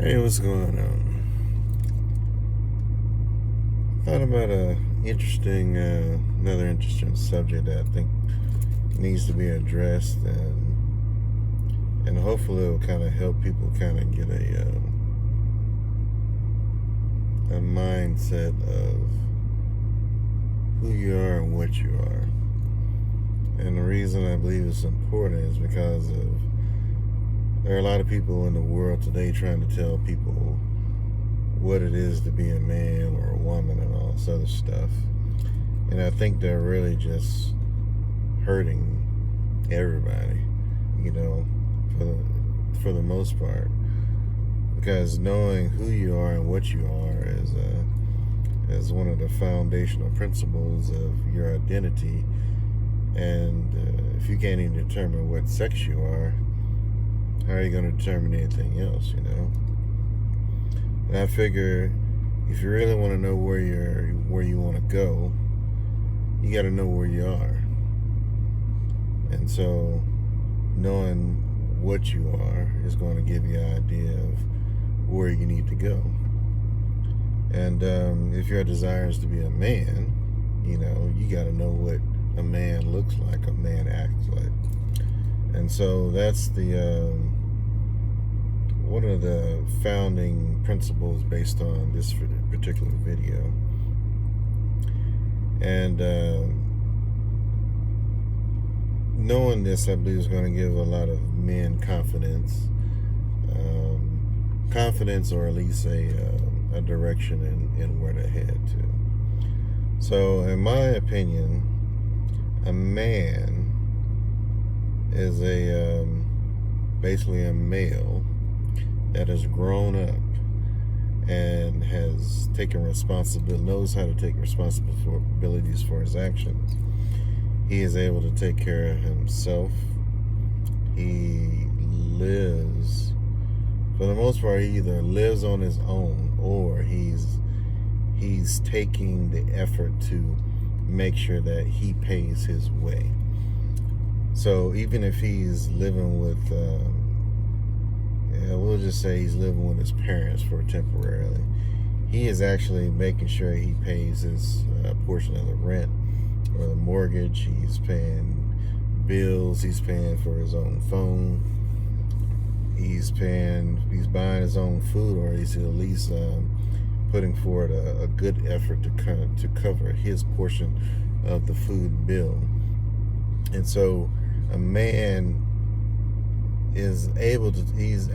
Hey, what's going on? Thought about another interesting subject that I think needs to be addressed, and hopefully it will kind of help people kind of get a mindset of who you are and what you are. And the reason I believe it's important is because there are a lot of people in the world today trying to tell people what it is to be a man or a woman and all this other stuff. And I think they're really just hurting everybody, for the most part. Because knowing who you are and what you are is one of the foundational principles of your identity. And if you can't even determine what sex you are, how are you going to determine anything else, And I figure if you really want to know where you want to go, you got to know where you are. And so knowing what you are is going to give you an idea of where you need to go. And if your desire is to be a man, you got to know what a man looks like, a man acts like. And so that's one of the founding principles based on this particular video. And knowing this, I believe, is going to give a lot of men confidence, or at least a direction in where to head to. So, in my opinion, a man is basically a male that has grown up and has taken responsibility, knows how to take responsibilities for his actions. He is able to take care of himself. He lives, for the most part, he either lives on his own or he's taking the effort to make sure that he pays his way. So even if he's living with, we'll just say he's living with his parents for temporarily, he is actually making sure he pays his portion of the rent or the mortgage. He's paying bills. He's paying for his own phone. He's buying his own food, or he's at least putting forward a good effort to cover his portion of the food bill. And so a man is able to, he's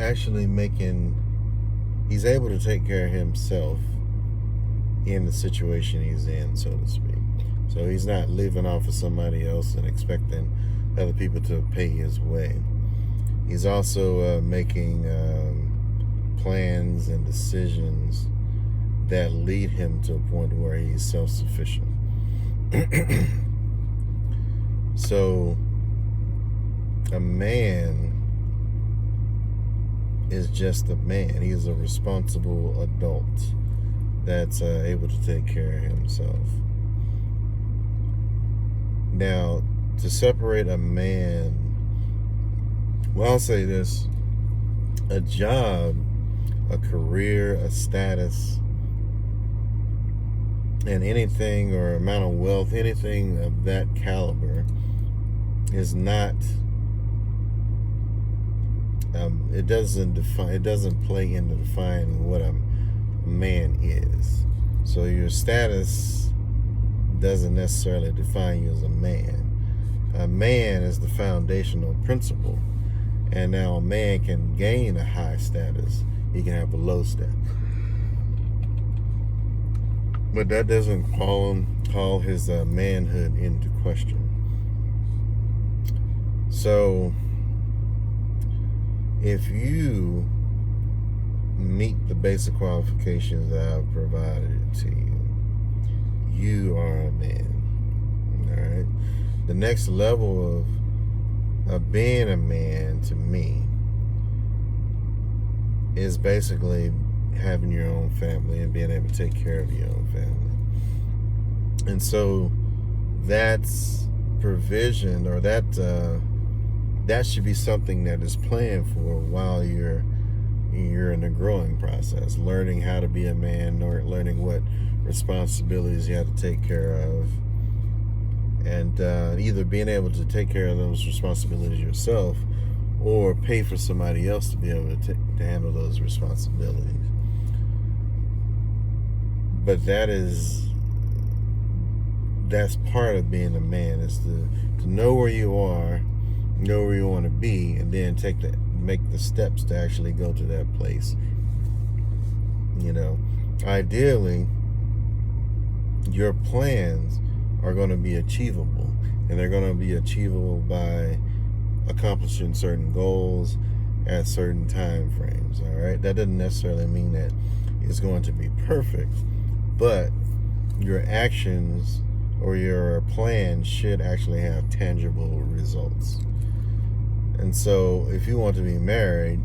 able to take care of himself in the situation he's in, so to speak. So he's not living off of somebody else and expecting other people to pay his way. He's also making plans and decisions that lead him to a point where he's self-sufficient. So a man is just a man. He is a responsible adult that's able to take care of himself. Now, to separate a man, well, I'll say this: a job, a career, a status, and anything, or amount of wealth, anything of that caliber is not, it doesn't play into defining what a man is. So your status doesn't necessarily define you as a man. A man is the foundational principle. And now a man can gain a high status. He can have a low status. But that doesn't call his manhood into question. So if you meet the basic qualifications that I've provided to you, you are a man. All right. The next level of being a man to me is basically having your own family and being able to take care of your own family. And so that's provision, or that should be something that is planned for while you're in the growing process, learning how to be a man, or learning what responsibilities you have to take care of, and either being able to take care of those responsibilities yourself or pay for somebody else to be able to handle those responsibilities. But that's part of being a man, is to know where you are, know where you want to be, and then make the steps to actually go to that place. Ideally, your plans are going to be achievable, and they're going to be achievable by accomplishing certain goals at certain time frames. All right, that doesn't necessarily mean that it's going to be perfect, but your actions or your plan should actually have tangible results. And so if you want to be married,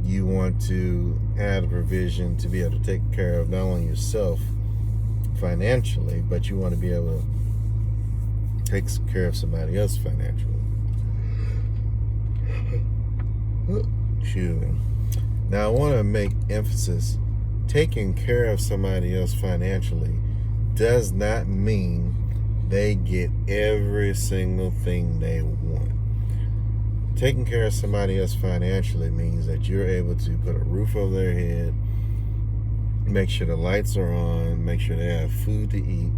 you want to add a provision to be able to take care of not only yourself financially, but you want to be able to take care of somebody else financially. Excuse me. Now, I want to make emphasis: taking care of somebody else financially does not mean they get every single thing they want. Taking care of somebody else financially means that you're able to put a roof over their head, make sure the lights are on, make sure they have food to eat,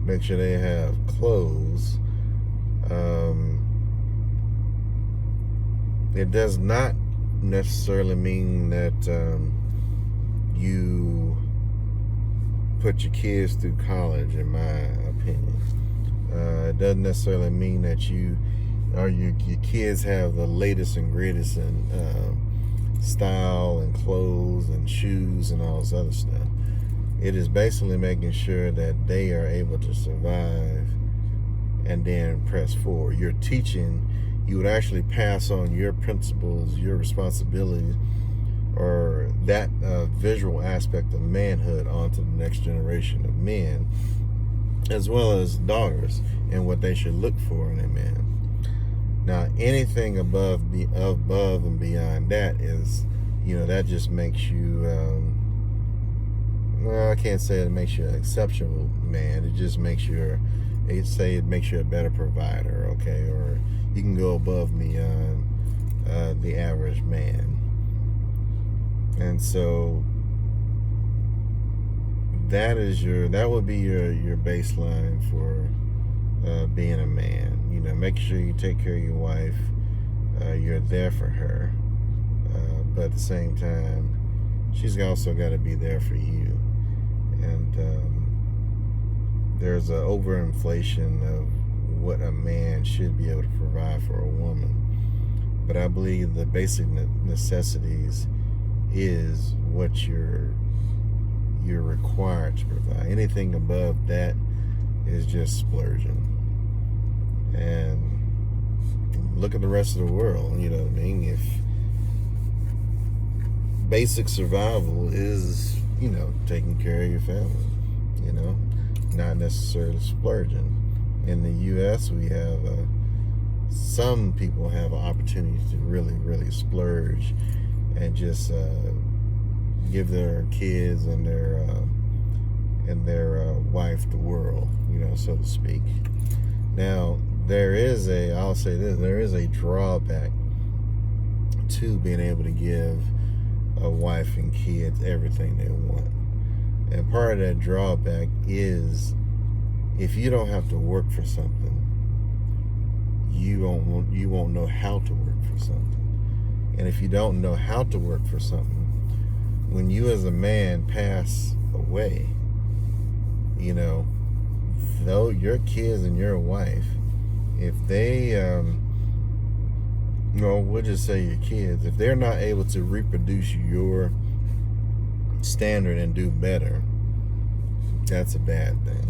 make sure they have clothes. It does not necessarily mean that you put your kids through college, in my opinion. It doesn't necessarily mean that your kids have the latest and greatest in style and clothes and shoes and all this other stuff. It is basically making sure that they are able to survive and then press forward. You're teaching. You would actually pass on your principles, your responsibilities, or that visual aspect of manhood onto the next generation of men, as well as daughters, and what they should look for in a man. Now, anything above and beyond that is, that just makes you, I can't say it makes you an exceptional man. It just makes you, it makes you a better provider, okay? Or you can go above and beyond the average man. And so that would be your baseline for being a man. Make sure you take care of your wife. You're there for her, but at the same time, she's also got to be there for you. And there's an overinflation of what a man should be able to provide for a woman, but I believe the basic necessities is what you're required to provide. Anything above that is just splurging. And look at the rest of the world. You know what I mean? If basic survival is, taking care of your family, not necessarily splurging. In the U.S., we have some people have an opportunity to really, really splurge and just give their kids and their wife the world, so to speak. Now, there is a drawback to being able to give a wife and kids everything they want. And part of that drawback is, if you don't have to work for something, you won't know how to work for something. And if you don't know how to work for something, when you as a man pass away, though your kids and your wife, if they, we'll just say your kids, if they're not able to reproduce your standard and do better, that's a bad thing.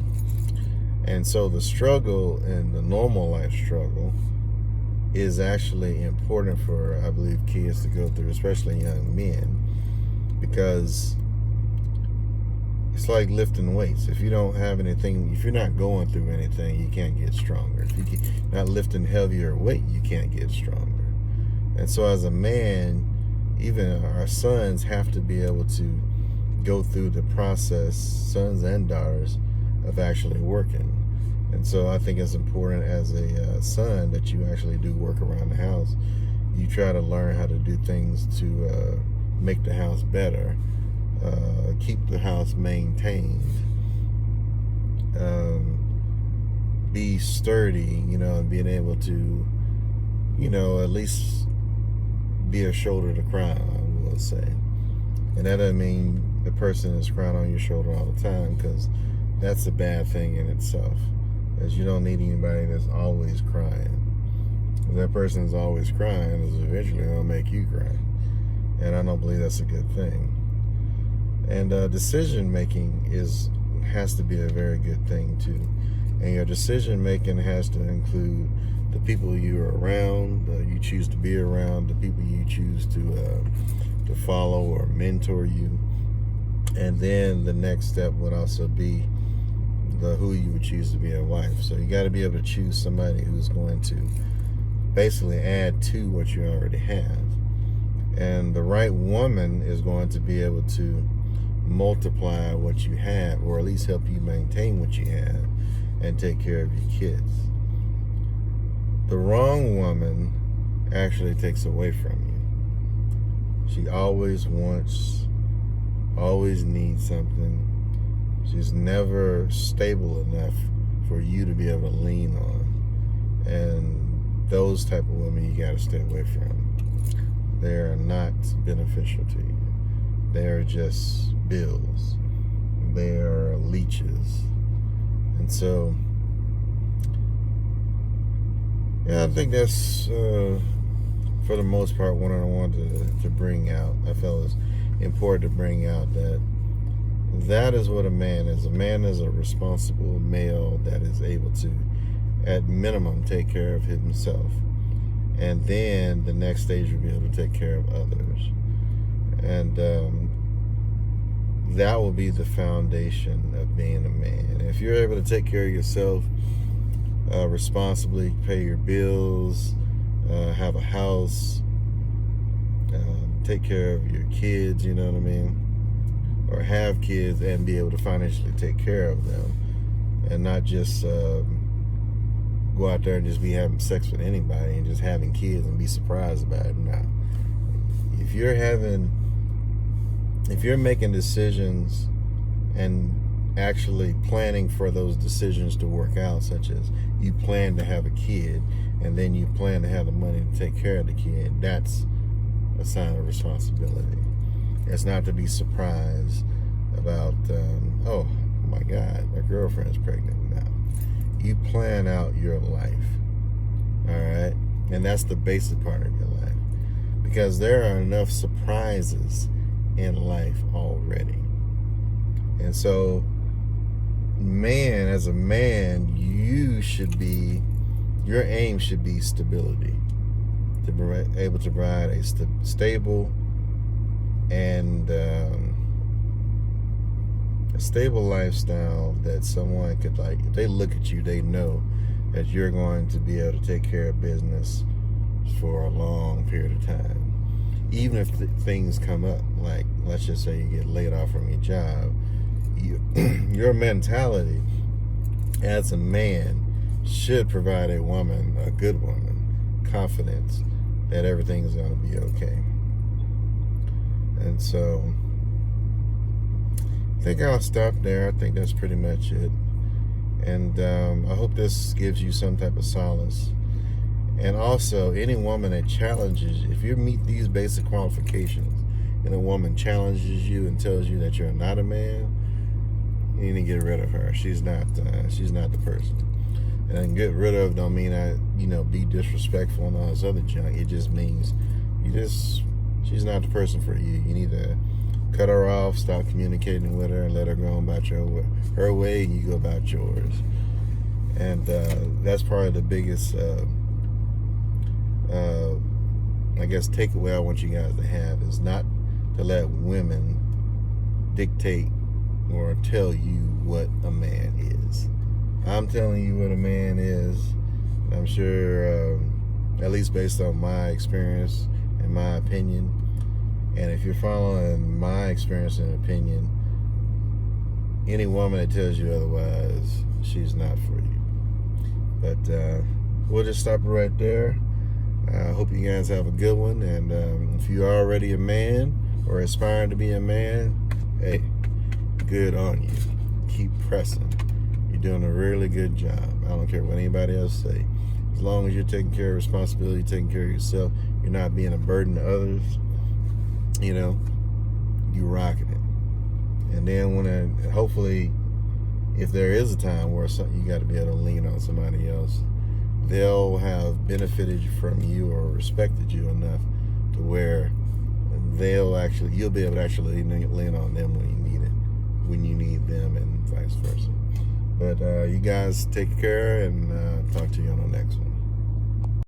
And so the struggle and the normal life struggle is actually important for, I believe, kids to go through, especially young men, because it's like lifting weights. If you don't have anything, if you're not going through anything, you can't get stronger. If you're not lifting heavier weight, you can't get stronger. And so as a man, even our sons have to be able to go through the process, sons and daughters, of actually working. And so I think it's important as a son that you actually do work around the house. You try to learn how to do things to make the house better, keep the house maintained, be sturdy, and being able to, at least be a shoulder to cry on, we'll say. And that doesn't mean the person is crying on your shoulder all the time, because that's a bad thing in itself. As you don't need anybody that's always crying. If that person is always crying, is eventually going to make you cry. And I don't believe that's a good thing. And decision making has to be a very good thing too. And your decision making has to include the people you're around, you choose to be around, the people you choose to follow or mentor you. And then the next step would also be who you would choose to be a wife. So you got to be able to choose somebody who's going to basically add to what you already have. And the right woman is going to be able to multiply what you have, or at least help you maintain what you have and take care of your kids. The wrong woman actually takes away from you. She always wants, always needs something. She's never stable enough for you to be able to lean on. And those type of women you got to stay away from. They're not beneficial to you. They're just bills. They're leeches. And so, yeah, I think that's, for the most part, what I wanted to bring out. I felt it was important to bring out that is what a man is. A man is a responsible male that is able to, at minimum, take care of himself. And then the next stage will be able to take care of others. And that will be the foundation of being a man. If you're able to take care of yourself responsibly, pay your bills, have a house, take care of your kids, you know what I mean? Or have kids and be able to financially take care of them, and not just go out there and just be having sex with anybody and just having kids and be surprised about it. Now, if you're making decisions and actually planning for those decisions to work out, such as you plan to have a kid and then you plan to have the money to take care of the kid, that's a sign of responsibility. It's not to be surprised about, oh my God, my girlfriend's pregnant now. You plan out your life, all right? And that's the basic part of your life. Because there are enough surprises in life already. And so, man, as a man, your aim should be stability. To be able to provide a stable and a stable lifestyle that someone could, like, if they look at you, they know that you're going to be able to take care of business for a long period of time. Even if things come up, like let's just say you get laid off from your job, your mentality as a man should provide a woman, a good woman, confidence that everything is going to be okay. And so I think I'll stop there. I think that's pretty much it. And I hope this gives you some type of solace. And also, any woman that challenges, if you meet these basic qualifications and a woman challenges you and tells you that you're not a man, you need to get rid of her. She's not the person. And get rid of don't mean be disrespectful and all this other junk. It just means she's not the person for you. You need to cut her off, stop communicating with her, and let her go about her way, and you go about yours. And that's probably the biggest, I guess, takeaway I want you guys to have is not to let women dictate or tell you what a man is. I'm telling you what a man is. I'm sure, at least based on my experience and my opinion, And if you're following my experience and opinion, any woman that tells you otherwise, she's not for you. But we'll just stop it right there. I hope you guys have a good one. And if you're already a man or aspiring to be a man, hey, good on you. Keep pressing. You're doing a really good job. I don't care what anybody else say. As long as you're taking care of responsibility, taking care of yourself, you're not being a burden to others, you know, you rocking it. And then hopefully, if there is a time where you got to be able to lean on somebody else, they'll have benefited from you or respected you enough to where you'll be able to actually lean on them when you need them, and vice versa. But you guys take care, and talk to you on the next one.